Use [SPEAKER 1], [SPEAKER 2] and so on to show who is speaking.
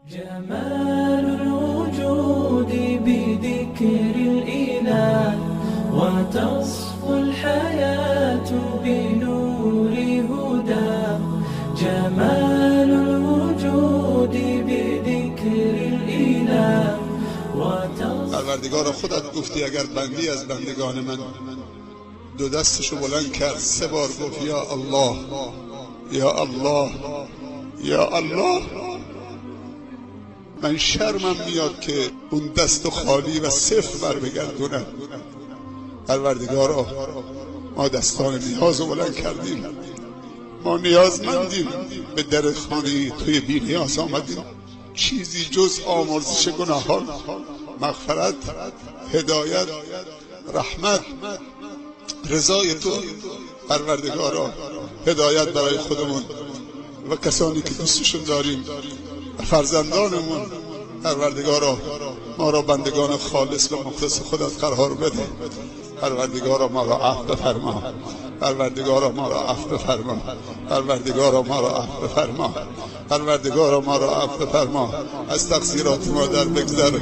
[SPEAKER 1] جمال الوجود بذكر الإله وتصفو الحياة بنور هدى. جمال الوجود بذكر الإله
[SPEAKER 2] پروردگار خودت گفتی اگر بندی از بندگان من دو دستشو بلند کرد 3 بار گفت یا الله یا الله یا الله، من شرمم میاد که اون دست خالی و صفر بر بگردونم. پروردگارا ما دستان نیاز رو بلند کردیم، ما نیازمندیم، به در خانه توی بی نیاز آمدیم. چیزی جز آمرزش گناهان، مغفرت، هدایت، رحمت، رضای تو پروردگارا، هدایت برای خودمون و کسانی که دوستشون داریم و فرزندانمون. پروردگارا ما را بندگان خالص و مخلص خودت قرار بده. پروردگارا ما را عفو بفرما، پروردگارا ما را عفو بفرما، پروردگارا ما را عفو بفرما، پروردگارا ما را عفو بفرما، از تقصیرات ما در بگذر.